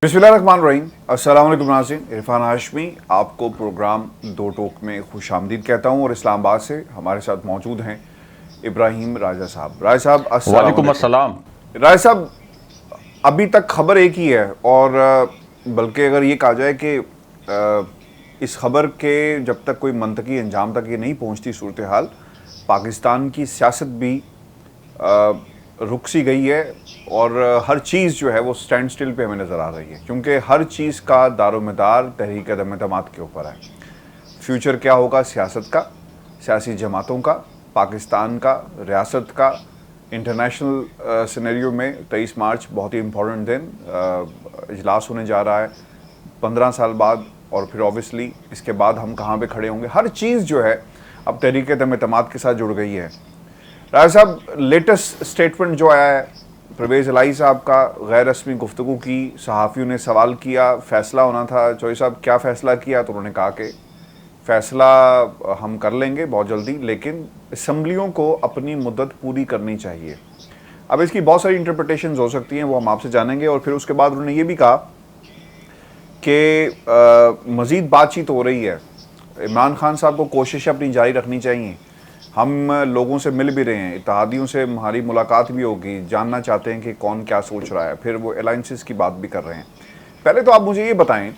बिस्मिल्लाहिर्रहमानिर्रहीम। अस्सलाम वालेकुम नाज़रीन, इरफान हाशमी आपको प्रोग्राम दो टोक में खुशामदीद कहता हूँ और इस्लामाबाद से हमारे साथ मौजूद हैं इब्राहिम राजा साहब। राजा साहब अस्सलाम वालेकुम वालेकुम। अस्सलाम। राजा साहब, अभी तक खबर एक ही है और बल्कि अगर ये कहा जाए कि इस खबर के जब तक कोई मंतकी अंजाम तक ये नहीं पहुँचती सूरत हाल, पाकिस्तान की सियासत भी रुक सी गई है और हर चीज़ जो है वो स्टैंड स्टिल पे हमें नज़र आ रही है, क्योंकि हर चीज़ का दारोमदार तहरीक अदम-ए-एतमाद के ऊपर है। फ्यूचर क्या होगा सियासत का, सियासी जमातों का, पाकिस्तान का, रियासत का। इंटरनेशनल सिनेरियो में 23 मार्च बहुत ही इम्पोर्टेंट दिन इजलास होने जा रहा है 15 साल बाद, और फिर ऑब्वियसली इसके बाद हम कहाँ पे खड़े होंगे। हर चीज़ जो है अब तहरीक अदम-ए-एतमाद के साथ जुड़ गई है। राजा साहब, लेटेस्ट स्टेटमेंट जो आया है परवेज़ इलाही साहब का, गैर रस्मी गुफ्तगू की, सहाफ़ियों ने सवाल किया, फ़ैसला होना था, चौधरी साहब क्या फ़ैसला किया, तो उन्होंने कहा कि फ़ैसला हम कर लेंगे बहुत जल्दी, लेकिन असम्बलियों को अपनी मुद्दत पूरी करनी चाहिए। अब इसकी बहुत सारी इंटरप्रटेशंस हो सकती हैं, वो हम आपसे जानेंगे। और फिर उसके बाद उन्होंने ये भी कहा कि मज़ीद बातचीत हो रही है, इमरान खान साहब को कोशिशें अपनी जारी रखनी चाहिए। हम लोगों से मिल भी रहे हैं, इत्तेहादियों से हमारी मुलाकात भी होगी, जानना चाहते हैं कि कौन क्या सोच रहा है, फिर वो अलायंसेस की बात भी कर रहे हैं। पहले तो आप मुझे ये बताएं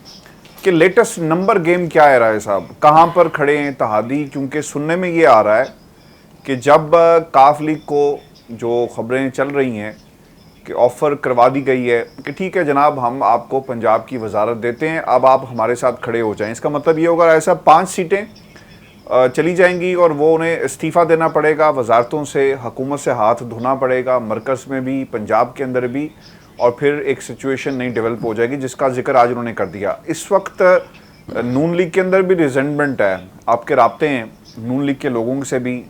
कि लेटेस्ट नंबर गेम क्या है राय साहब, कहाँ पर खड़े हैं इत्तेहादी? क्योंकि सुनने में ये आ रहा है कि जब काफ लीग को जो खबरें चल रही हैं कि ऑफ़र करवा दी गई है कि ठीक है जनाब, हम आपको पंजाब की वजारत देते हैं, अब आप हमारे साथ खड़े हो जाएं। इसका मतलब ये होगा राय साहब 5 सीटें चली जाएंगी और वो उन्हें इस्तीफ़ा देना पड़ेगा, वजारतों से, हुकूमत से हाथ धोना पड़ेगा, मरकज़ में भी, पंजाब के अंदर भी, और फिर एक सिचुएशन नई डेवलप हो जाएगी जिसका जिक्र आज उन्होंने कर दिया। इस वक्त नून लीग के अंदर भी रिजेंटमेंट है, आपके राब्ते हैं नून लीग के लोगों से भी,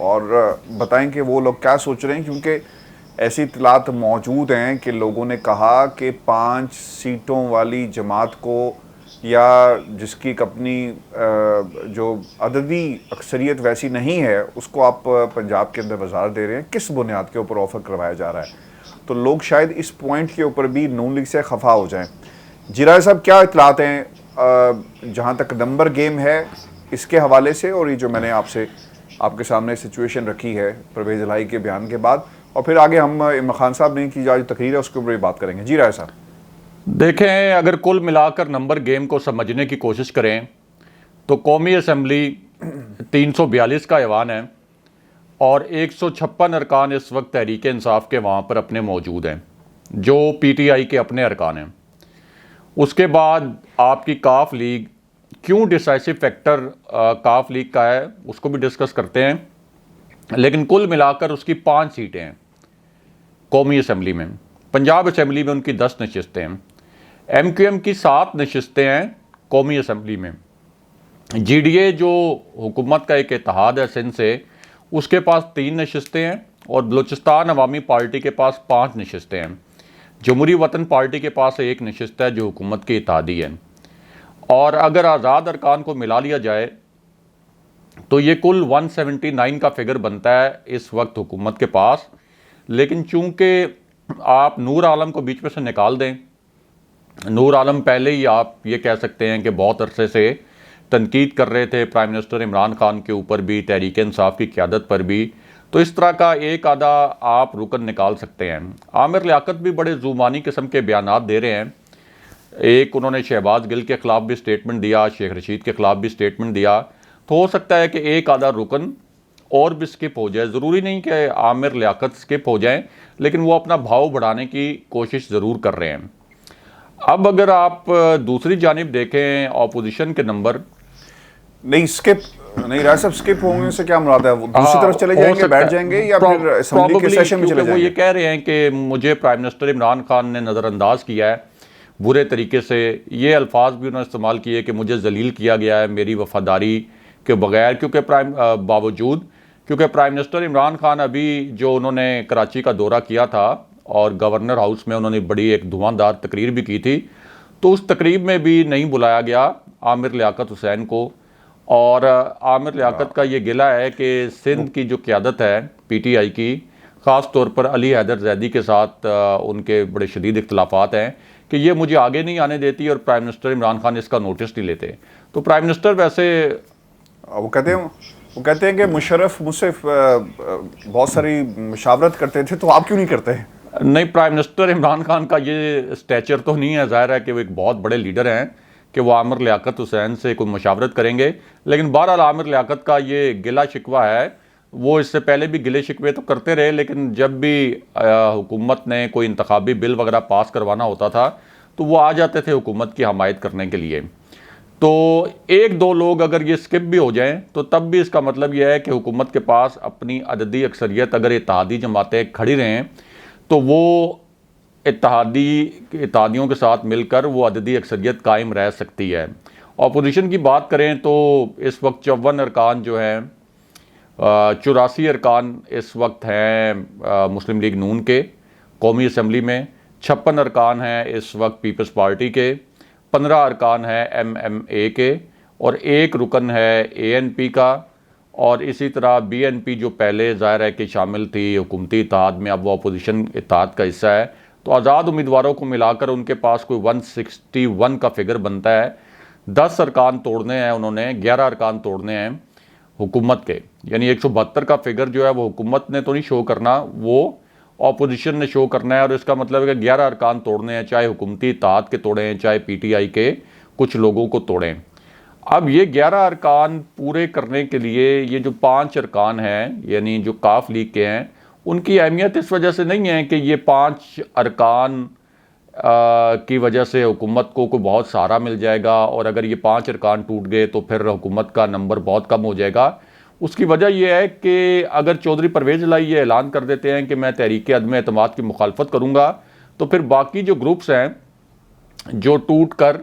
और बताएं कि वो लोग क्या सोच रहे हैं, क्योंकि ऐसी इत्तलात मौजूद हैं कि लोगों ने कहा कि 5 सीटों वाली जमात को, या जिसकी अपनी जो अददी अक्सरियत वैसी नहीं है, उसको आप पंजाब के अंदर वजारत दे रहे हैं। किस बुनियाद के ऊपर ऑफ़र करवाया जा रहा है? तो लोग शायद इस पॉइंट के ऊपर भी नून लीग से खफा हो जाएं। जिराय साहब, क्या इत्तलात हैं जहाँ तक नंबर गेम है इसके हवाले से, और ये जो मैंने आपके सामने सिचुएशन रखी है परवेज़ इलाही के बयान के बाद, और फिर आगे हम इमरान खान साहब ने की जो तकरीर है उसके ऊपर भी बात करेंगे। जी राय साहब, देखें, अगर कुल मिलाकर नंबर गेम को समझने की कोशिश करें तो कौमी असम्बली 342 का ऐवान है और 156 अरकान इस वक्त तहरीक इंसाफ के वहाँ पर अपने मौजूद हैं, जो PTI के अपने अरकान हैं। उसके बाद आपकी काफ लीग, क्यों डिसाइसिव फैक्टर काफ लीग का है उसको भी डिस्कस करते हैं, लेकिन कुल मिलाकर उसकी 5 सीटें हैं कौमी असम्बली में। पंजाब असम्बली में उनकी 10 नशिस्तें हैं, MQM की 7 नशिस्तें हैं कौमी असम्बली में। GDA जो हुकूमत का एक इत्तेहाद है सिंध से, उसके पास 3 नशिस्तें हैं, और बलूचिस्तान अवामी पार्टी के पास 5 नशिस्तें हैं। जमहूरी वतन पार्टी के पास 1 नशिस्त है जो हुकूमत की इत्तेहादी है। और अगर आज़ाद अरकान को मिला लिया जाए तो ये कुल 179 का फिगर बनता है इस वक्त हुकूमत के पास। लेकिन चूँकि आप नूर आलम को बीच में से निकाल दें, नूर आलम पहले ही आप ये कह सकते हैं कि बहुत अरसे से तनकीद कर रहे थे प्राइम मिनिस्टर इमरान खान के ऊपर भी, तहरीक इंसाफ की क़यादत पर भी, तो इस तरह का एक आधा आप रुकन निकाल सकते हैं। आमिर लियाकत भी बड़े जुबानी किस्म के बयानात दे रहे हैं। एक उन्होंने शहबाज गिल के ख़िलाफ़ भी स्टेटमेंट दिया, शेख रशीद के ख़िलाफ़ भी स्टेटमेंट दिया, तो हो सकता है कि एक आधा रुकन और भी स्किप हो जाए। ज़रूरी नहीं कि आमिर लियाकत स्किप हो जाएं, लेकिन वो अपना भाव बढ़ाने की कोशिश ज़रूर कर रहे हैं। अब अगर आप दूसरी जानिब देखें, अपोजिशन के नंबर नहीं स्किप नहीं राय साहब, स्किप होंगे से क्या मुराद है? वो दूसरी तरफ चले जाएंगे, बैठ जाएंगे, या फिर असेंबली के सेशन में चले जाएंगे? वो ये कह रहे हैं कि मुझे प्राइम मिनिस्टर इमरान खान ने नज़रअंदाज किया है बुरे तरीके से। ये अल्फाज भी उन्होंने इस्तेमाल किए कि मुझे जलील किया गया है मेरी वफादारी के बगैर, क्योंकि प्राइम मिनिस्टर इमरान खान अभी जो उन्होंने कराची का दौरा किया था और गवर्नर हाउस में उन्होंने बड़ी एक धुआंधार तकरीर भी की थी, तो उस तकरीब में भी नहीं बुलाया गया आमिर लियाकत हुसैन को। और आमिर लियाकत का ये गिला है कि सिंध की जो क़यादत है PTI की, ख़ास तौर पर अली हैदर जैदी के साथ उनके बड़े शदीद इख्तलाफात हैं कि ये मुझे आगे नहीं आने देती और प्राइम मिनिस्टर इमरान खान इसका नोटिस नहीं लेते। तो प्राइम मिनिस्टर वैसे वो कहते हैं कि मुशर्रफ मुझसे बहुत सारी मुशावरत करते थे, तो आप क्यों नहीं करते? नहीं, प्राइम मिनिस्टर इमरान खान का ये स्टैचर तो नहीं है, ज़ाहिर है कि वो एक बहुत बड़े लीडर हैं कि वो आमिर लियाकत हुसैन से कोई मुशावरत करेंगे। लेकिन बहरहाल आमिर लियाकत का ये गिला शिकवा है, वो इससे पहले भी गिले शिकवे तो करते रहे, लेकिन जब भी हुकूमत ने कोई इंतखाबी बिल वगैरह पास करवाना होता था तो वो आ जाते थे हुकूमत की हमायत करने के लिए। तो एक दो लोग अगर ये स्किप भी हो जाएं तो तब भी इसका मतलब यह है कि हुकूमत के पास अपनी अददी अक्सरियत, अगर इत्तेहादी जमातें खड़ी रहें तो वो इत्तेहादियों के साथ मिलकर वो अददी अक्सरियत कायम रह सकती है। अपोजिशन की बात करें तो इस वक्त 54 अरकान जो हैं, 84 अरकान इस वक्त हैं मुस्लिम लीग नून के कौमी असम्बली में, 56 अरकान हैं इस वक्त पीपल्स पार्टी के, 15 अरकान हैं MMA के, और एक रुकन है ANP का, और इसी तरह BNP जो पहले ज़ाहिर है कि शामिल थी हुकूमती इत्तेहाद में, अब वो अपोजिशन इत्तेहाद का हिस्सा है। तो आज़ाद उम्मीदवारों को मिलाकर उनके पास कोई 161 का फिगर बनता है। 10 अरकान तोड़ने हैं उन्होंने, 11 अरकान तोड़ने हैं हुकूमत के, यानी 172 का फिगर जो है वो हुकूमत ने तो नहीं शो करना, वो अपोजिशन ने शो करना है। और इसका मतलब है कि 11 अरकान तोड़ने हैं, चाहे हुकूमती इत्तेहाद के तोड़े हैं, चाहे PTI के कुछ लोगों को तोड़ें। अब ये 11 अरकान पूरे करने के लिए ये जो 5 अरकान हैं, यानी जो काफ लीग के हैं, उनकी अहमियत इस वजह से नहीं है कि ये 5 अरकान की वजह से हुकूमत को कोई बहुत सहारा मिल जाएगा, और अगर ये 5 अरकान टूट गए तो फिर हुकूमत का नंबर बहुत कम हो जाएगा। उसकी वजह यह है कि अगर चौधरी परवेज़ इलाही ये ऐलान कर देते हैं कि मैं तहरीक अदम एतमाद की मुखालफत करूँगा, तो फिर बाकी जो ग्रुप्स हैं जो टूट कर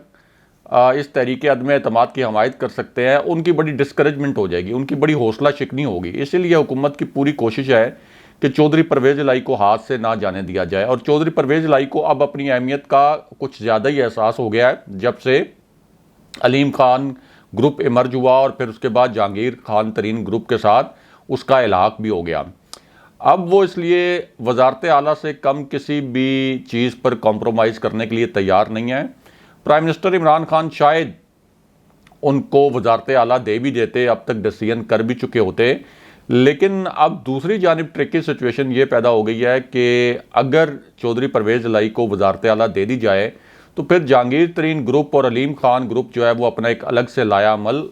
इस तहरीक अदम एतमाद की हमायत कर सकते हैं, उनकी बड़ी डिस्करेजमेंट हो जाएगी, उनकी बड़ी हौसला शिकनी होगी। इसीलिए हुकूमत की पूरी कोशिश है कि चौधरी परवेज़ इलाही को हाथ से ना जाने दिया जाए। और चौधरी परवेज़ इलाही को अब अपनी अहमियत का कुछ ज़्यादा ही एहसास हो गया है, जब से अलीम खान ग्रुप इमर्ज हुआ और फिर उसके बाद जहांगीर खान तरीन ग्रुप के साथ उसका इलाक भी हो गया। अब वो इसलिए वजारत आला से कम किसी भी चीज़ पर कॉम्प्रोमाइज़ करने के लिए तैयार नहीं है। प्राइम मिनिस्टर इमरान खान शायद उनको वजारत आला दे भी देते, अब तक डिसीजन कर भी चुके होते, लेकिन अब दूसरी जानिब ट्रिकी सिचुएशन ये पैदा हो गई है कि अगर चौधरी परवेज़ इलाही को वजारत आला दे दी जाए तो फिर जहांगीर तरीन ग्रुप और अलीम खान ग्रुप जो है वो अपना एक अलग से लाया अमल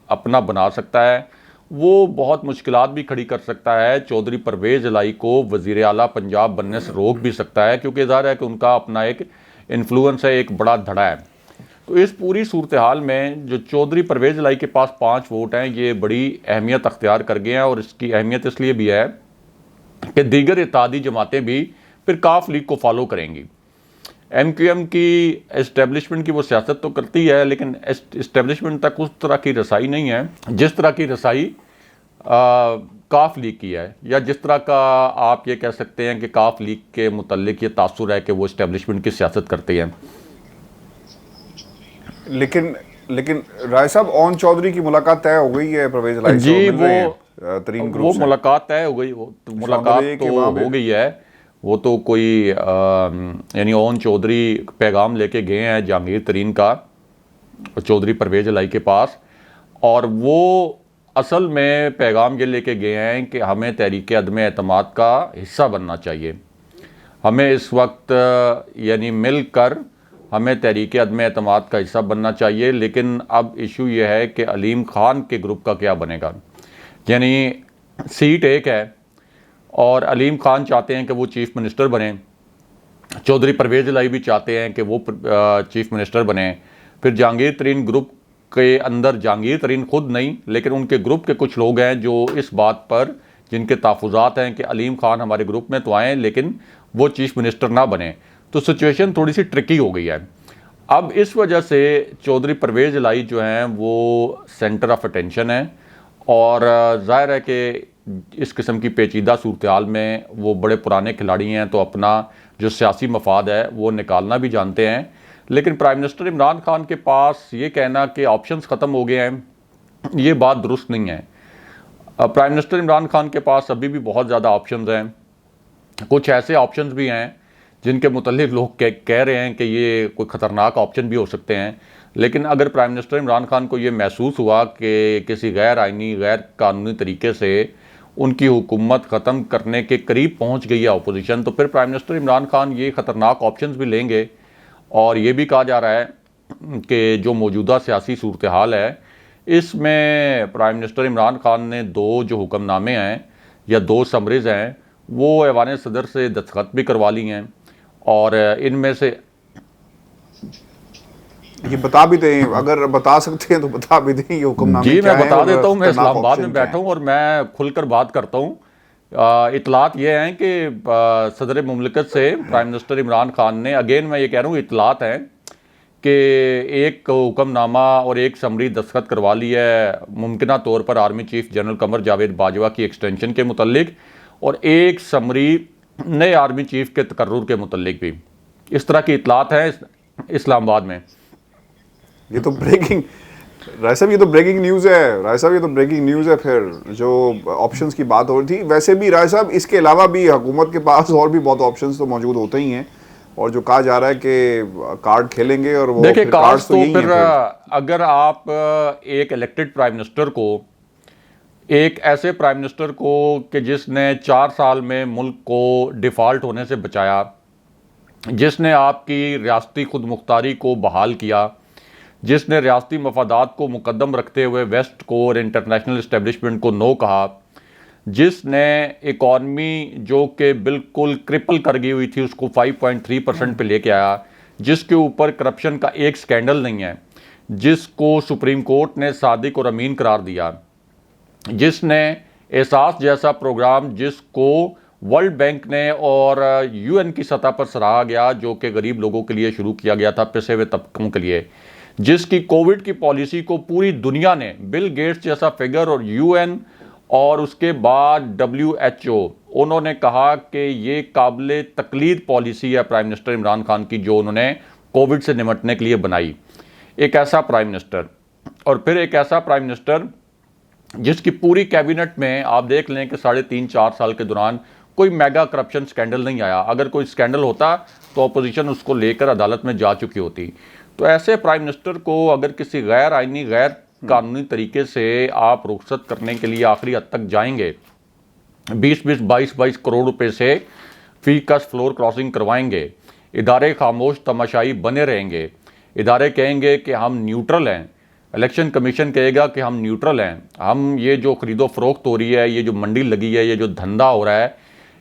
अपना बना सकता है, वो बहुत मुश्किलात भी खड़ी कर सकता है। चौधरी परवेज़ इलाही को वज़ीर आला पंजाब बनने से रोक भी सकता है, क्योंकि ज़ाहिर है कि उनका अपना एक इन्फ्लुएंस है, एक बड़ा धड़ा है। तो इस पूरी सूरत हाल में जो चौधरी परवेज़ इलाही के पास 5 वोट हैं, ये बड़ी अहमियत अख्तियार कर गए हैं, और इसकी अहमियत इसलिए भी है कि दीगर इत्तेहादी जमातें भी फिर काफ लीग को फॉलो करेंगी। MQM की एस्टेब्लिशमेंट की वो सियासत तो करती है, लेकिन एस्टेब्लिशमेंट तक उस तरह की रसाई नहीं है जिस तरह की रसाई काफ लीग की है, या जिस तरह का आप ये कह सकते हैं कि काफ लीग के मुतल्लिक ये तासुर है कि वो एस्टेब्लिशमेंट की सियासत करती है। लेकिन राय साहब, ओन चौधरी की मुलाकात तय हो गई है परवेज़ इलाही से? जी, वो मुलाकात तय हो गई, मुलाकात तो हो गई है। वो तो कोई यानी ओन चौधरी पैगाम लेके गए हैं जहांगीर तरीन का चौधरी परवेज़ इलाही के पास, और वो असल में पैगाम ये लेके गए हैं कि हमें तहरीक अदम एतमाद का हिस्सा बनना चाहिए, हमें इस वक्त यानी मिलकर हमें तहरीक अदम एतमाद का हिस्सा बनना चाहिए। लेकिन अब इशू ये है कि अलीम खान के ग्रुप का क्या बनेगा, यानी सीट एक है और अलीम खान चाहते हैं कि वो चीफ़ मिनिस्टर बने, चौधरी परवेज़ इलाही भी चाहते हैं कि वो चीफ़ मिनिस्टर बने। फिर जहांगीर तरीन ग्रुप के अंदर जहांगीर तरीन खुद नहीं, लेकिन उनके ग्रुप के कुछ लोग हैं जो इस बात पर जिनके तहफ़्फ़ुज़ात हैं कि अलीम खान हमारे ग्रुप में तो आएँ लेकिन वो चीफ़ मिनिस्टर ना बने। तो सिचुएशन थोड़ी सी ट्रिकी हो गई है। अब इस वजह से चौधरी परवेज़ इलाही जो हैं वो सेंटर ऑफ अटेंशन है, और ज़ाहिर है कि इस किस्म की पेचीदा सूरत हाल में वो बड़े पुराने खिलाड़ी हैं, तो अपना जो सियासी मफाद है वो निकालना भी जानते हैं। लेकिन प्राइम मिनिस्टर इमरान खान के पास ये कहना कि ऑप्शंस ख़त्म हो गए हैं, ये बात दुरुस्त नहीं है। प्राइम मिनिस्टर इमरान खान के पास अभी भी बहुत ज़्यादा ऑप्शंस हैं। कुछ ऐसे ऑप्शंस भी हैं जिनके मुतल्लिक लोग कह रहे हैं कि ये कोई ख़तरनाक ऑप्शन भी हो सकते हैं। लेकिन अगर प्राइम मिनिस्टर इमरान खान को ये महसूस हुआ कि किसी गैर आइनी गैर कानूनी तरीके से उनकी हुकूमत ख़त्म करने के करीब पहुंच गई है अपोजिशन, तो फिर प्राइम मिनिस्टर इमरान खान ये ख़तरनाक ऑप्शंस भी लेंगे। और ये भी कहा जा रहा है कि जो मौजूदा सियासी सूरत हाल है, इसमें प्राइम मिनिस्टर इमरान खान ने 2 जो हुक्मनामे हैं या 2 समरीज़ हैं वो ऐवान सदर से दस्तखत भी करवा ली हैं। और इनमें से ये बता भी दें, अगर बता सकते हैं तो बता भी दें ये हुक्मनामे जी, क्या मैं हैं बता और देता हूँ। मैं खतरनाक इस्लामाबाद में ऑप्शन क्या बैठा हैं। हूँ और मैं खुलकर बात करता हूँ। इतलात ये हैं कि सदर मुमलिकत से प्राइम मिनिस्टर इमरान खान ने, अगेन मैं ये कह रहा हूँ इतलात हैं कि एक हुक्मनामा और एक समरी दस्तखत करवा ली है मुमकिना तौर पर army chief general Qamar Javed Bajwa की एक्सटेंशन के मुतल्लिक, और एक समरी नए आर्मी चीफ के तकर्रुर के मुतल्लिक भी। इस तरह की इतलात है इस्लामाबाद में। ये तो ब्रेकिंग, राय साहब ये तो ब्रेकिंग न्यूज़ है। राय साहब ये तो ब्रेकिंग न्यूज़ है। फिर जो ऑप्शंस की बात हो रही थी, वैसे भी राय साहब इसके अलावा भी हुकूमत के पास और भी बहुत ऑप्शंस तो मौजूद होते ही हैं, और जो कहा जा रहा है कि कार्ड खेलेंगे और वो देखिए, फिर कार्ड्स तो यही फिर हैं अगर आप एक इलेक्टेड प्राइम मिनिस्टर को, एक ऐसे प्राइम मिनिस्टर को कि जिसने 4 साल में मुल्क को डिफ़ॉल्ट होने से बचाया, जिसने आपकी रियासती खुद मुख्तारी को बहाल किया, जिसने रियासती मफादात को मुकद्दम रखते हुए वेस्ट को और इंटरनेशनल इस्टेब्लिशमेंट को नो कहा, जिसने इकॉनमी जो कि बिल्कुल क्रिपल कर गई हुई थी उसको 5.3% पे लेके आया, जिसके ऊपर करप्शन का एक स्कैंडल नहीं है, जिसको सुप्रीम कोर्ट ने सादिक और अमीन करार दिया, जिसने एहसास जैसा प्रोग्राम जिसको वर्ल्ड बैंक ने और यूएन की सतह पर सराहा गया, जो कि गरीब लोगों के लिए शुरू किया गया था, पिसे हुए तबकों के लिए, जिसकी कोविड की पॉलिसी को पूरी दुनिया ने, बिल गेट्स जैसा फिगर और यूएन और उसके बाद WHO, उन्होंने कहा कि ये काबिल तकलीद पॉलिसी है प्राइम मिनिस्टर इमरान खान की जो उन्होंने कोविड से निपटने के लिए बनाई। एक ऐसा प्राइम मिनिस्टर, और फिर एक ऐसा प्राइम मिनिस्टर जिसकी पूरी कैबिनेट में आप देख लें कि 3.5-4 साल के दौरान कोई मेगा करप्शन स्कैंडल नहीं आया। अगर कोई स्कैंडल होता तो अपोजिशन उसको लेकर अदालत में जा चुकी होती। तो ऐसे प्राइम मिनिस्टर को अगर किसी गैर आइनी गैर कानूनी तरीके से आप रुखसत करने के लिए आखिरी हद तक जाएंगे, 20-20, 22-22 करोड़ रुपए से फी कस फ्लोर क्रॉसिंग करवाएंगे, इदारे खामोश तमाशाई बने रहेंगे, इदारे कहेंगे कि हम न्यूट्रल हैं, इलेक्शन कमीशन कहेगा कि हम न्यूट्रल हैं, हम ये जो खरीदो फरोख्त हो रही है, ये जो मंडी लगी है, ये जो धंधा हो रहा है,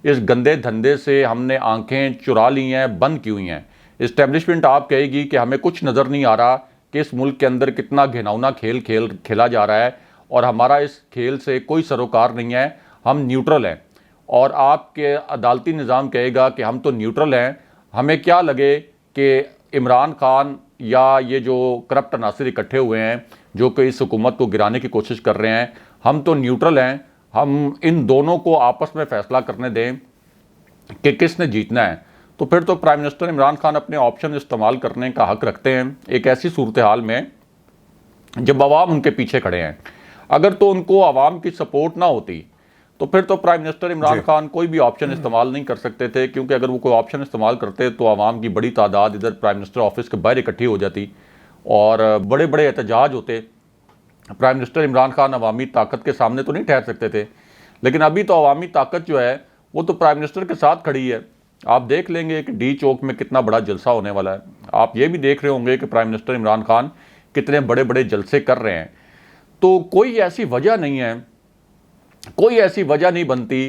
इस गंदे धंधे से हमने आंखें चुरा ली हैं, बंद की हुई हैं। इस्टेब्लिशमेंट आप कहेगी कि हमें कुछ नज़र नहीं आ रहा कि इस मुल्क के अंदर कितना घिनौना खेल खेला जा रहा है और हमारा इस खेल से कोई सरोकार नहीं है, हम न्यूट्रल हैं। और आपके अदालती निज़ाम कहेगा कि हम तो न्यूट्रल हैं, हमें क्या लगे कि इमरान खान या ये जो करप्ट अनासिर इकट्ठे हुए हैं जो कि इस हुकूमत को गिराने की कोशिश कर रहे हैं, हम तो न्यूट्रल हैं, हम इन दोनों को आपस में फैसला करने दें कि किसने जीतना है। तो फिर तो प्राइम मिनिस्टर इमरान खान अपने ऑप्शन इस्तेमाल करने का हक रखते हैं एक ऐसी सूरत हाल में जब अवाम उनके पीछे खड़े हैं। अगर तो उनको अवाम की सपोर्ट ना होती तो फिर तो प्राइम मिनिस्टर इमरान खान कोई भी ऑप्शन इस्तेमाल नहीं कर सकते थे, क्योंकि अगर वो कोई ऑप्शन इस्तेमाल करते तो आवाम की बड़ी तादाद इधर प्राइम मिनिस्टर ऑफिस के बाहर इकट्ठी हो जाती और बड़े बड़े एहतजाज होते। प्राइम मिनिस्टर इमरान खान अवामी ताकत के सामने तो नहीं ठहर सकते थे, लेकिन अभी तो अवामी ताकत जो है वो तो प्राइम मिनिस्टर के साथ खड़ी है। आप देख लेंगे कि डी चौक में कितना बड़ा जलसा होने वाला है। आप ये भी देख रहे होंगे कि प्राइम मिनिस्टर इमरान खान कितने बड़े बड़े जलसे कर रहे हैं। तो कोई ऐसी वजह नहीं है, कोई ऐसी वजह नहीं बनती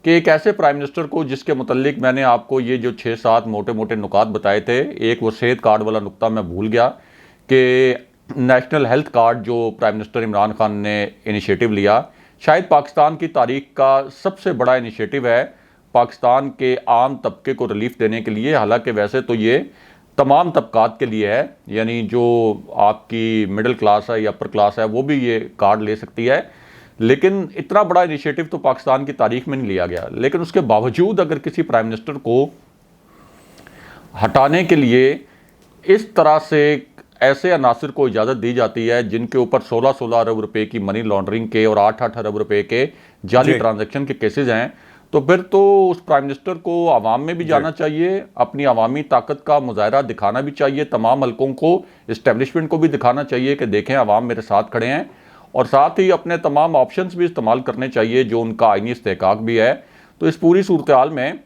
कि एक ऐसे प्राइम मिनिस्टर को, जिसके मुतल्लिक मैंने आपको ये जो 6-7 मोटे मोटे नुकात बताए थे, एक वो सेहत कार्ड वाला नुकता मैं भूल गया कि नेशनल हेल्थ कार्ड जो प्राइम मिनिस्टर इमरान खान ने इनिशिएटिव लिया, शायद पाकिस्तान की तारीख का सबसे बड़ा इनिशिएटिव है पाकिस्तान के आम तबके को रिलीफ देने के लिए। हालांकि वैसे तो ये तमाम तबकात के लिए है, यानी जो आपकी मिडिल क्लास है या अपर क्लास है वो भी ये कार्ड ले सकती है, लेकिन इतना बड़ा इनिशिएटिव तो पाकिस्तान की तारीख में नहीं लिया गया। लेकिन उसके बावजूद अगर किसी प्राइम मिनिस्टर को हटाने के लिए इस तरह से ऐसे अनासिर को इजाज़त दी जाती है जिनके ऊपर 16-16 अरब रुपए की मनी लॉन्ड्रिंग के और 8-8 अरब रुपए के जाली ट्रांजैक्शन के केसेस हैं, तो फिर तो उस प्राइम मिनिस्टर को आवाम में भी जाना चाहिए, अपनी अवामी ताकत का मुजाहरा दिखाना भी चाहिए, तमाम हलकों को, इस्टेब्लिशमेंट को भी दिखाना चाहिए कि देखें अवाम मेरे साथ खड़े हैं, और साथ ही अपने तमाम ऑप्शंस भी इस्तेमाल करने चाहिए जो उनका आईनी इस्तेहकाक भी है। तो इस पूरी सूरत हाल में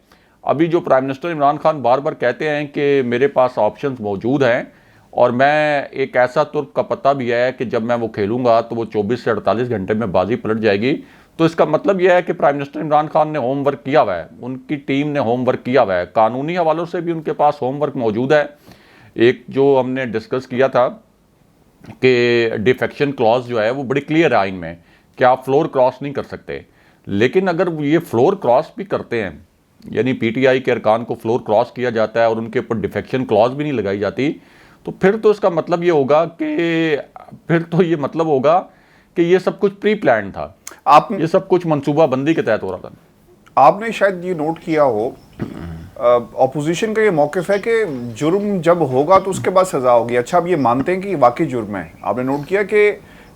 अभी जो प्राइम मिनिस्टर इमरान खान बार बार कहते हैं कि मेरे पास ऑप्शंस मौजूद हैं और मैं एक ऐसा तुर्क का पता भी है कि जब मैं वो खेलूंगा तो वो 24 से 48 घंटे में बाजी पलट जाएगी। तो इसका मतलब यह है कि प्राइम मिनिस्टर इमरान खान ने होमवर्क किया हुआ है, उनकी टीम ने होमवर्क किया हुआ है, कानूनी हवालों से भी उनके पास होमवर्क मौजूद है। एक जो हमने डिस्कस किया था कि डिफेक्शन क्लॉज जो है वो बड़ी क्लियर है आइन में कि आप फ्लोर क्रॉस नहीं कर सकते, लेकिन अगर ये फ्लोर क्रॉस भी करते हैं, यानी पीटीआई के अरकान को फ्लोर क्रॉस किया जाता है और उनके ऊपर डिफेक्शन क्लॉज भी नहीं लगाई जाती, तो फिर तो इसका मतलब ये होगा कि ये सब कुछ प्री प्लान था, ये सब कुछ मंसूबा बंदी के तहत हो रहा था। आपने शायद ये नोट किया हो, ऑपोजिशन का ये मौक़िफ़ है कि जुर्म जब होगा तो उसके बाद सज़ा होगी। अच्छा, अब ये मानते हैं कि वाकई जुर्म है। आपने नोट किया कि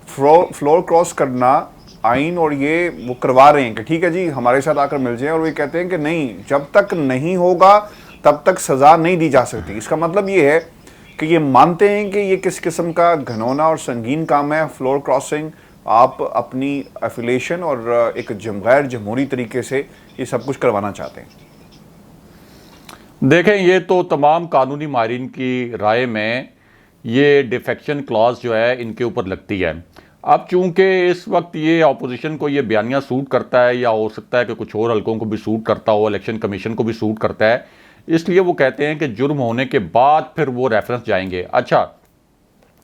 फ्लोर क्रॉस करना आइन और ये वो करवा रहे हैं कि ठीक है जी हमारे साथ आकर मिल जाए, और वो कहते हैं कि नहीं, जब तक नहीं होगा तब तक सज़ा नहीं दी जा सकती। इसका मतलब ये है कि ये मानते हैं कि ये किस किस्म का घनौना और संगीन काम है फ्लोर क्रॉसिंग। आप अपनी एफिलेशन और एक गैर जमहूरी तरीके से ये सब कुछ करवाना चाहते हैं। देखें, ये तो तमाम कानूनी माहिरीन की राय में ये डिफेक्शन क्लॉज जो है इनके ऊपर लगती है। अब चूंकि इस वक्त ये अपोजिशन को ये बयानिया सूट करता है, या हो सकता है कि कुछ और हल्कों को भी सूट करता हो, इलेक्शन कमीशन को भी सूट करता है, इसलिए वो कहते हैं कि जुर्म होने के बाद फिर वो रेफरेंस जाएंगे। अच्छा,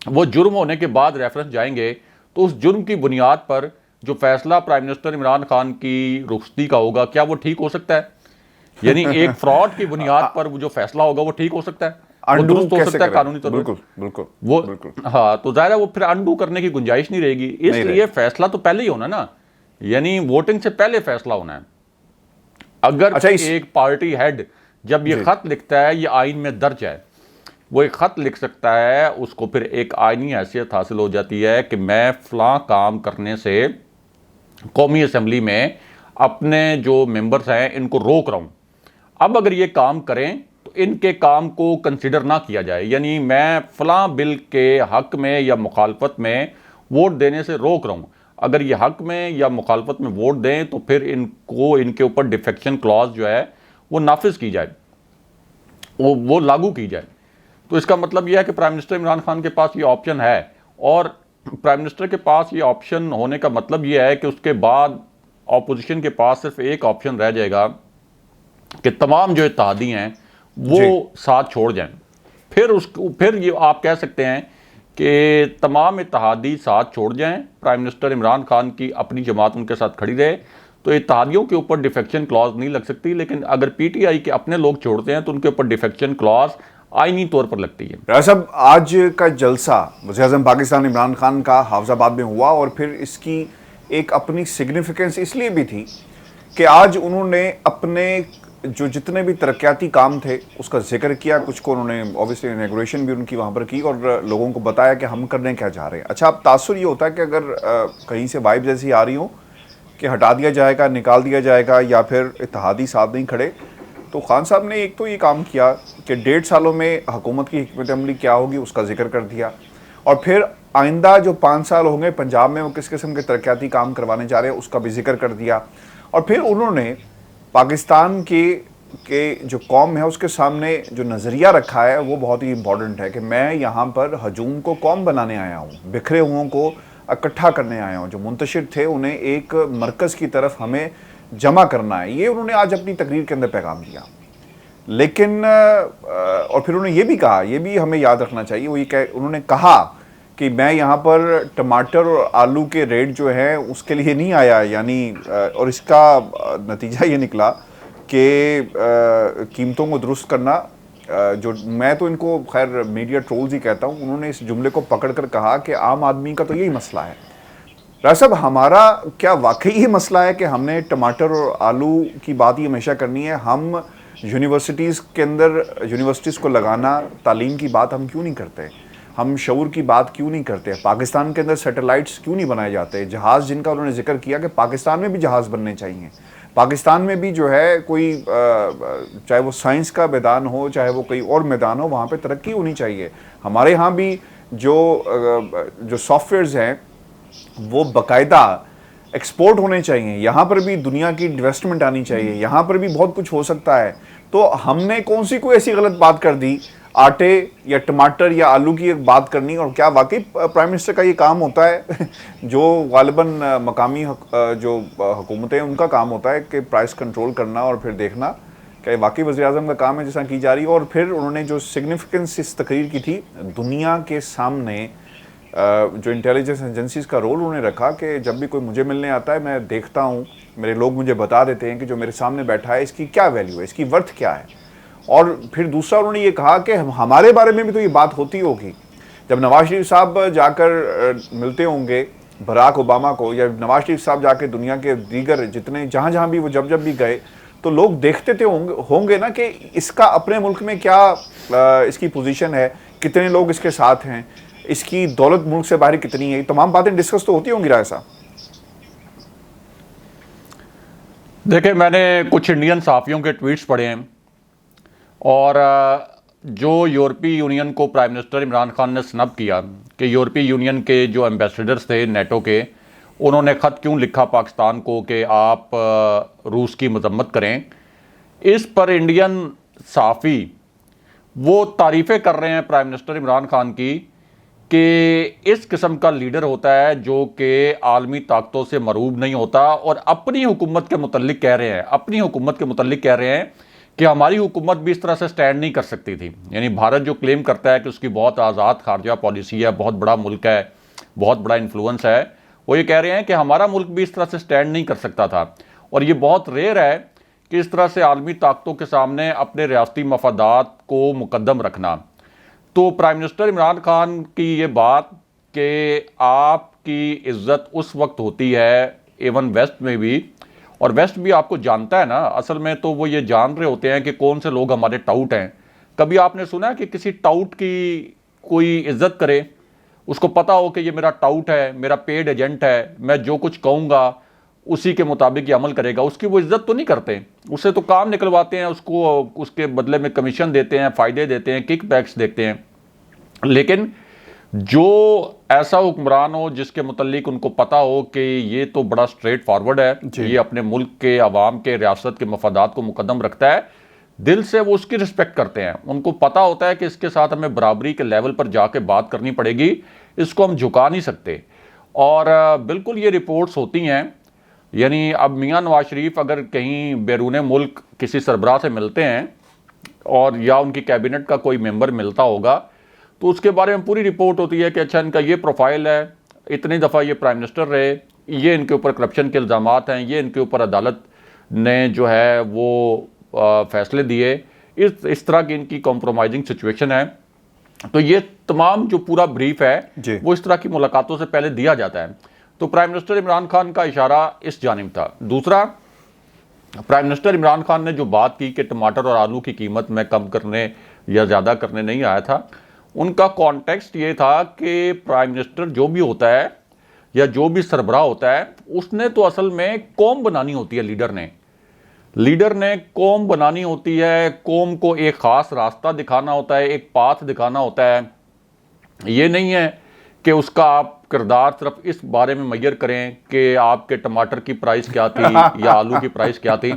वो जुर्म होने के बाद रेफरेंस जाएंगे तो उस जुर्म की बुनियाद पर जो फैसला प्राइम मिनिस्टर इमरान खान की रुखसती का होगा, क्या वो ठीक हो सकता है? यानी एक फ्रॉड की बुनियाद पर जो फैसला होगा वो ठीक हो सकता है, वो दुरुस्त हो सकता है कानूनी तौर पर? बिल्कुल। हाँ, तो जाहिर है वो फिर अनडू करने की गुंजाइश नहीं रहेगी, इसलिए फैसला तो पहले ही होना ना, यानी वोटिंग से पहले फैसला होना है। अगर अच्छा, एक पार्टी हेड जब ये खत लिखता है, ये आइन में दर्ज है, वो एक खत लिख सकता है, उसको फिर एक आइनी हैसियत हासिल हो जाती है कि मैं फलां काम करने से कौमी असम्बली में अपने जो मेंबर्स हैं इनको रोक रहा हूं। अब अगर ये काम करें तो इनके काम को कंसिडर ना किया जाए, यानी मैं फलां बिल के हक में या मुखालफत में वोट देने से रोक रहा हूं। अगर ये हक में या मुखालफत में वोट दें तो फिर इनको इनके ऊपर डिफेक्शन क्लॉज जो है वो नाफिज की जाए, वो लागू की जाए। तो इसका मतलब यह है कि प्राइम मिनिस्टर इमरान खान के पास ये ऑप्शन है, और प्राइम मिनिस्टर के पास ये ऑप्शन होने का मतलब यह है कि उसके बाद ऑपोजिशन के पास सिर्फ एक ऑप्शन रह जाएगा कि तमाम जो इत्तेहादी हैं वो साथ छोड़ जाएं। फिर ये आप कह सकते हैं कि तमाम इत्तेहादी साथ छोड़ जाएं, प्राइम मिनिस्टर इमरान खान की अपनी जमात उनके साथ खड़ी रहे, तो इत्तेहादियों के ऊपर डिफेक्शन क्लॉज नहीं लग सकती। लेकिन अगर पीटीआई के अपने लोग छोड़ते हैं तो उनके ऊपर डिफेक्शन क्लॉज आईनी तौर पर लगती है। साहब, आज का जलसा वज़ीर-ए-आज़म पाकिस्तान इमरान खान का हाफिजाबाद में हुआ, और फिर इसकी एक अपनी सिग्निफिकेंस इसलिए भी थी कि आज उन्होंने अपने जो जितने भी तरक्याती काम थे उसका जिक्र किया। कुछ को उन्होंने ऑब्वियसली इनॉग्रेशन भी उनकी वहाँ पर की और लोगों को बताया कि हम करने क्या चाह रहे हैं। अच्छा, अब तासुर ये होता है कि अगर कहीं से वाइब जैसी आ रही हो कि हटा दिया जाएगा, निकाल दिया जाएगा, या फिर इत्तेहादी साथ नहीं खड़े, तो खान साहब ने एक तो ये काम किया कि 1.5 सालों में हुकूमत की हिकमत अमली क्या होगी उसका जिक्र कर दिया, और फिर आइंदा जो 5 साल होंगे पंजाब में वो किस किस्म के तरक्याती काम करवाने जा रहे हैं उसका भी जिक्र कर दिया। और फिर उन्होंने पाकिस्तान के जो कौम है उसके सामने जो नज़रिया रखा है वो बहुत ही इंपॉर्टेंट है कि मैं यहाँ पर हजूम को कौम बनाने आया हूँ, बिखरे हुओं को इकट्ठा करने आया हूँ, जो मुंतशिर थे उन्हें एक मरकज़ की तरफ हमें जमा करना है। ये उन्होंने आज अपनी तकरीर के अंदर पैगाम दिया। लेकिन और फिर उन्होंने ये भी कहा, ये भी हमें याद रखना चाहिए, वो ये उन्होंने कहा कि मैं यहाँ पर टमाटर और आलू के रेट जो है उसके लिए नहीं आया, यानी और इसका नतीजा ये निकला कि कीमतों को दुरुस्त करना, जो मैं तो इनको खैर मीडिया ट्रोल्स ही कहता हूँ, उन्होंने इस जुमले को पकड़कर कहा कि आम आदमी का तो यही मसला है। साहब, हमारा क्या वाकई ही मसला है कि हमने टमाटर और आलू की बात ही हमेशा करनी है? हम यूनिवर्सिटीज़ के अंदर यूनिवर्सिटीज़ को लगाना, तालीम की बात हम क्यों नहीं करते? हम शऊर की बात क्यों नहीं करते? पाकिस्तान के अंदर सैटेलाइट्स क्यों नहीं बनाए जाते? जहाज़ जिनका उन्होंने जिक्र किया कि पाकिस्तान में भी जहाज़ बनने चाहिए, पाकिस्तान में भी जो है कोई चाहे वो साइंस का मैदान हो, चाहे वो कोई और मैदान हो, वहाँ पे तरक्की होनी चाहिए। हमारे यहाँ भी जो सॉफ्टवेयर्स हैं वो बाकायदा एक्सपोर्ट होने चाहिए। यहाँ पर भी दुनिया की इन्वेस्टमेंट आनी चाहिए, यहाँ पर भी बहुत कुछ हो सकता है। तो हमने कौन सी कोई ऐसी गलत बात कर दी, आटे या टमाटर या आलू की एक बात करनी? और क्या वाकई प्राइम मिनिस्टर का ये काम होता है जो गालिबन मकामी जो हुकूमतें हैं उनका काम होता है कि प्राइस कंट्रोल करना और फिर देखना क्या वाकई वज़ीर-ए-आज़म का काम है जैसा की जा रही है? और फिर उन्होंने जो सिग्निफिकेंस इस तकरीर की थी, दुनिया के सामने जो इंटेलिजेंस एजेंसीज का रोल उन्होंने रखा कि जब भी कोई मुझे मिलने आता है मैं देखता हूँ, मेरे लोग मुझे बता देते हैं कि जो मेरे सामने बैठा है इसकी क्या वैल्यू है, इसकी वर्थ क्या है। और फिर दूसरा उन्होंने ये कहा कि हमारे बारे में भी तो ये बात होती होगी। जब नवाज शरीफ साहब जाकर मिलते होंगे बराक ओबामा को, या नवाज शरीफ साहब जाके दुनिया के दीगर जितने जहाँ भी वो जब भी गए, तो लोग देखते थे होंगे ना कि इसका अपने मुल्क में क्या इसकी पोजीशन है, कितने लोग इसके साथ हैं, इसकी दौलत मुल्क से बाहर कितनी है। तमाम बातें डिस्कस तो होती होंगी राय साहब। देखिए, मैंने कुछ इंडियन सहाफ़ियों के ट्वीट्स पढ़े हैं, और जो यूरोपीय यूनियन को प्राइम मिनिस्टर इमरान खान ने स्नब किया कि यूरोपीय यूनियन के जो एम्बेसडर्स थे नेटो के, उन्होंने ख़त क्यों लिखा पाकिस्तान को कि आप रूस की मजम्मत करें, इस पर इंडियन सहाफ़ी वो तारीफ़ें कर रहे हैं प्राइम मिनिस्टर इमरान खान की कि इस किस्म का लीडर होता है जो कि आलमी ताकतों से मरूब नहीं होता, और अपनी हुकूमत के मुतल्लिक कह रहे हैं कि हमारी हुकूमत भी इस तरह से स्टैंड नहीं कर सकती थी। यानी भारत जो क्लेम करता है कि उसकी बहुत आज़ाद खारजा पॉलिसी है, बहुत बड़ा मुल्क है, बहुत बड़ा इन्फ्लुएंस है, वो ये कह रहे हैं कि हमारा मुल्क भी इस तरह से स्टैंड नहीं कर सकता था। और ये बहुत रेयर है कि इस तरह से आलमी ताकतों के सामने अपने रियासती मफादात को मुकद्दम रखना। तो प्राइम मिनिस्टर इमरान खान की ये बात कि आपकी इज्जत उस वक्त होती है इवन वेस्ट में भी, और वेस्ट भी आपको जानता है ना, असल में तो वो ये जान रहे होते हैं कि कौन से लोग हमारे टाउट हैं। कभी आपने सुना है कि किसी टाउट की कोई इज्जत करे, उसको पता हो कि ये मेरा टाउट है, मेरा पेड एजेंट है, मैं जो कुछ कहूँगा उसी के मुताबिक ये अमल करेगा? उसकी वो इज्जत तो नहीं करते, उससे तो काम निकलवाते हैं, उसको उसके बदले में कमीशन देते हैं, फ़ायदे देते हैं, किक बैक्स देते हैं। लेकिन जो ऐसा हुक्मरान हो जिसके मुतल्लिक उनको पता हो कि ये तो बड़ा स्ट्रेट फॉरवर्ड है, ये अपने मुल्क के अवाम के रियासत के मफादात को मुकद्दम रखता है, दिल से वो उसकी रिस्पेक्ट करते हैं। उनको पता होता है कि इसके साथ हमें बराबरी के लेवल पर जाके बात करनी पड़ेगी, इसको हम झुका नहीं सकते। और बिल्कुल ये रिपोर्ट्स होती हैं। यानी अब मियाँ नवाज शरीफ अगर कहीं बैरून मुल्क किसी सरबराह से मिलते हैं और या उनकी कैबिनेट का कोई मेंबर मिलता होगा, तो उसके बारे में पूरी रिपोर्ट होती है कि अच्छा इनका ये प्रोफाइल है, इतनी दफ़ा ये प्राइम मिनिस्टर रहे, ये इनके ऊपर करप्शन के इल्ज़ामात हैं, ये इनके ऊपर अदालत ने जो है वो फैसले दिए, इस तरह की इनकी कॉम्प्रोमाइजिंग सिचुएशन है। तो ये तमाम जो पूरा ब्रीफ है वो इस तरह की मुलाकातों से पहले दिया जाता है। तो प्राइम मिनिस्टर इमरान खान का इशारा इस जानिब था। दूसरा, प्राइम मिनिस्टर इमरान खान ने जो बात की कि टमाटर और आलू की कीमत में कम करने या ज़्यादा करने नहीं आया था, उनका कॉन्टेक्स्ट ये था कि प्राइम मिनिस्टर जो भी होता है या जो भी सरबराह होता है, उसने तो असल में कौम बनानी होती है। लीडर ने कौम बनानी होती है, कौम को एक ख़ास रास्ता दिखाना होता है, एक पाथ दिखाना होता है। ये नहीं है कि उसका आप किरदार सिर्फ इस बारे में मैयर करें कि आपके टमाटर की प्राइस क्या थी या आलू की प्राइस क्या थी,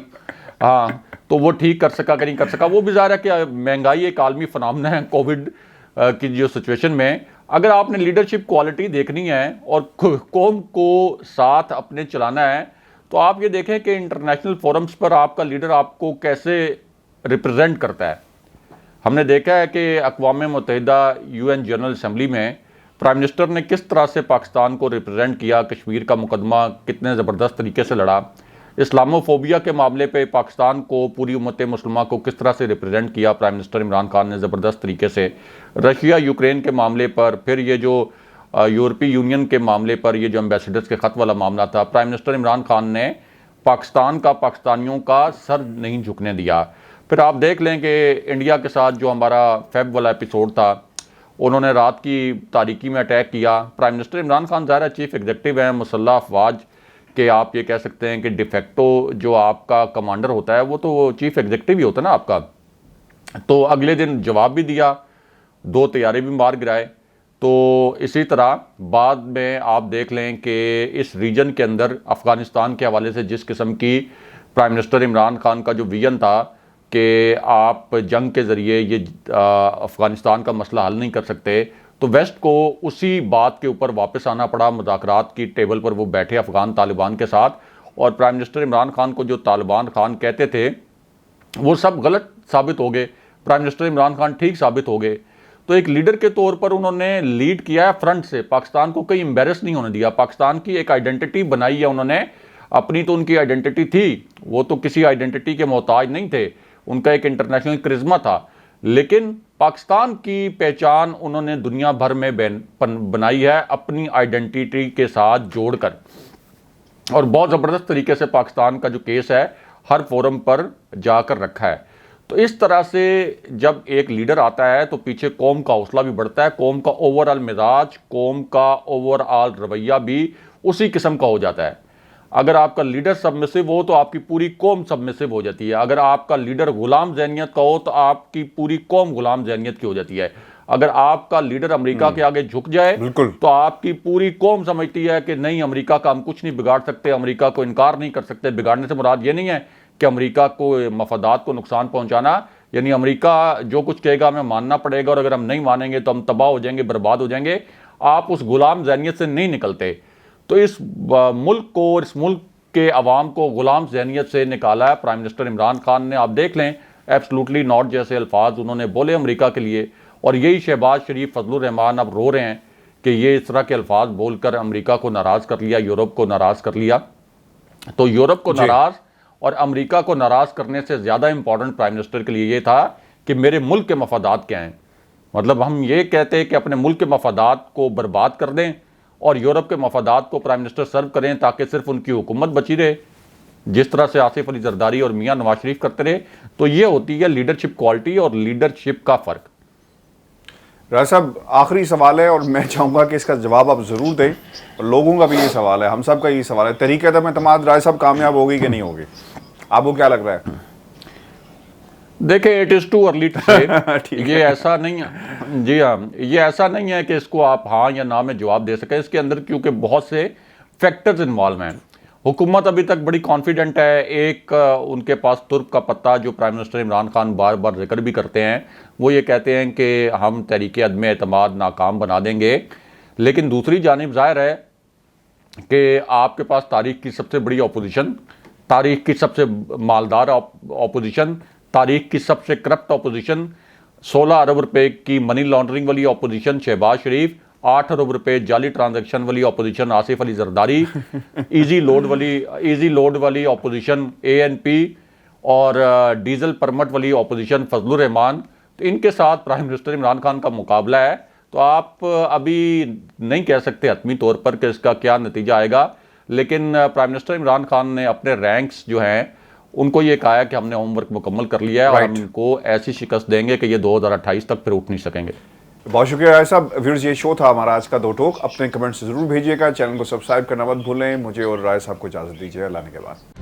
हाँ तो वो ठीक कर सका कि नहीं कर सका। वो भी ज़ाहिर है कि महंगाई एक आलमी फिनोमेना है कोविड की जो सिचुएशन में। अगर आपने लीडरशिप क्वालिटी देखनी है और कौम को साथ अपने चलाना है, तो आप ये देखें कि इंटरनेशनल फोरम्स पर आपका लीडर आपको कैसे रिप्रेजेंट करता है। हमने देखा है कि अक़वाम मुत्तहिदा UN जनरल असम्बली में प्राइम मिनिस्टर ने किस तरह से पाकिस्तान को रिप्रेजेंट किया, कश्मीर का मुकदमा कितने ज़बरदस्त तरीके से लड़ा, इस्लामोफोबिया के मामले पे पाकिस्तान को, पूरी उम्मत मुसलमान को किस तरह से रिप्रेजेंट किया प्राइम मिनिस्टर इमरान खान ने ज़बरदस्त तरीके से। रशिया यूक्रेन के मामले पर, फिर ये जो यूरोपीय यूनियन के मामले पर ये जो एम्बेसडर्स के ख़त वाला मामला था, प्राइम मिनिस्टर इमरान खान ने पाकिस्तान का, पाकिस्तानियों का सर नहीं झुकने दिया। फिर आप देख लें कि इंडिया के साथ जो हमारा फेब वाला एपिसोड था, उन्होंने रात की तारीकी में अटैक किया। प्राइम मिनिस्टर इमरान खान ज़ाहिर चीफ एग्जीक्यूटिव हैं मुसल्लह अफवाज कि आप ये कह सकते हैं कि डिफेक्टो जो आपका कमांडर होता है वो तो चीफ एग्जीक्यूटिव ही होता है ना आपका। तो अगले दिन जवाब भी दिया, 2 तैयारे भी मार गिराए। तो इसी तरह बाद में आप देख लें कि इस रीजन के अंदर अफ़गानिस्तान के हवाले से जिस किस्म की प्राइम मिनिस्टर इमरान खान का जो विजन था कि आप जंग के ज़रिए ये अफ़गानिस्तान का मसला हल नहीं कर सकते, तो वेस्ट को उसी बात के ऊपर वापस आना पड़ा। मुज़ाकरात की टेबल पर वो बैठे अफ़गान तालिबान के साथ, और प्राइम मिनिस्टर इमरान खान को जो तालिबान खान कहते थे वो सब गलत साबित हो गए, प्राइम मिनिस्टर इमरान खान ठीक साबित हो गए। तो एक लीडर के तौर पर उन्होंने लीड किया है फ्रंट से, पाकिस्तान को कहीं एम्बेरस नहीं होने दिया, पाकिस्तान की एक आइडेंटिटी बनाई है उन्होंने। अपनी तो उनकी आइडेंटिटी थी, वो तो किसी आइडेंटिटी के मोहताज नहीं थे, उनका एक इंटरनेशनल करिश्मा था, लेकिन पाकिस्तान की पहचान उन्होंने दुनिया भर में बनाई है अपनी आइडेंटिटी के साथ जोड़कर, और बहुत ज़बरदस्त तरीके से पाकिस्तान का जो केस है हर फोरम पर जाकर रखा है। तो इस तरह से जब एक लीडर आता है तो पीछे कौम का हौसला भी बढ़ता है, कौम का ओवरऑल मिजाज, कौम का ओवरऑल रवैया भी उसी किस्म का हो जाता है। अगर आपका लीडर सबमिसिव हो तो आपकी पूरी कौम सबमिसिव हो जाती है, अगर आपका लीडर गुलाम ज़हनियत का हो तो आपकी पूरी कौम गुलाम ज़हनियत की हो जाती है, अगर आपका लीडर अमेरिका के आगे झुक जाए तो आपकी पूरी कौम समझती है कि नहीं, अमेरिका का हम कुछ नहीं बिगाड़ सकते, अमेरिका को इनकार नहीं कर सकते। बिगाड़ने से मुराद ये नहीं है कि अमेरिका को मफादात को नुकसान पहुंचाना, यानी अमेरिका जो कुछ कहेगा हमें मानना पड़ेगा, और अगर हम नहीं मानेंगे तो हम तबाह हो जाएंगे, बर्बाद हो जाएंगे। आप उस गुलाम ज़हनियत से नहीं निकलते। तो इस मुल्क को और इस मुल्क के अवाम को गुलाम ज़हनियत से निकाला है प्राइम मिनिस्टर इमरान खान ने। आप देख लें, एब्सोल्युटली नॉट जैसे अल्फाज उन्होंने बोले अमेरिका के लिए, और यही शहबाज शरीफ, फजलुर रहमान अब रो रहे हैं कि ये इस तरह के अल्फाज बोलकर अमेरिका को नाराज़ कर लिया, यूरोप को नाराज़ कर लिया। तो यूरोप को नाराज़ और अमेरिका को नाराज़ करने से ज़्यादा इंपॉर्टेंट प्राइम मिनिस्टर के लिए ये था कि मेरे मुल्क के मफादात क्या हैं। मतलब हम ये कहते हैं कि अपने मुल्क के मफादात को बर्बाद कर दें और यूरोप के मफादात को प्राइम मिनिस्टर सर्व करें ताकि सिर्फ उनकी हुकूमत बची रहे, जिस तरह से आसिफ अली जरदारी और मियाँ नवाज शरीफ करते रहे। तो ये होती है लीडरशिप क्वालिटी और लीडरशिप का फ़र्क। राय साहब, आखिरी सवाल है और मैं चाहूँगा कि इसका जवाब आप ज़रूर दें, और लोगों का भी ये सवाल है, हम सब का ये सवाल है, तरीक़े में एतमाद राय साहब कामयाब होगी कि नहीं होगी, आपको क्या लग रहा है? देखिए, it is too early to say. ये ऐसा नहीं है, जी हाँ, ये ऐसा नहीं है कि इसको आप हाँ या ना में जवाब दे सकें। इसके अंदर क्योंकि बहुत से फैक्टर्स इन्वॉल्व हैं। हुकूमत अभी तक बड़ी कॉन्फिडेंट है। एक उनके पास तुर्क का पत्ता जो प्राइम मिनिस्टर इमरान खान बार बार जिक्र भी करते हैं, वो ये कहते हैं कि हम तहरीक अदम एतमाद नाकाम बना देंगे। लेकिन दूसरी जानिब ज़ाहिर है कि आपके पास तारीख की सबसे बड़ी अपोजिशन, तारीख की सबसे मालदार अपोजिशन, तारीख की सबसे करप्ट अपोजिशन, 16 अरब रुपए की मनी लॉन्ड्रिंग वाली अपोजिशन शहबाज शरीफ, 8 अरब रुपए जाली ट्रांजैक्शन वाली opposition Asif Ali Zardari, easy load वाली अपोजिशन ANP, और डीजल परमिट वाली अपोजिशन फजलुर रहमान। तो इनके साथ प्राइम मिनिस्टर इमरान खान का मुकाबला है। तो आप अभी नहीं कह सकते हतमी तौर पर कि इसका क्या नतीजा आएगा, लेकिन प्राइम मिनिस्टर इमरान खान ने अपने रैंक्स जो हैं उनको ये कहा है कि हमने होमवर्क मुकम्मल कर लिया है और हम इनको ऐसी शिकस्त देंगे कि ये 2028 तक फिर उठ नहीं सकेंगे। बहुत शुक्रिया राय साहब। व्यूअर्स, ये शो था हमारा आज का दो टोक। अपने कमेंट्स जरूर भेजिएगा, चैनल को सब्सक्राइब करना मत भूलें। मुझे और राय साहब को इजाज़त दीजिए, अल्लाह ने के बाद।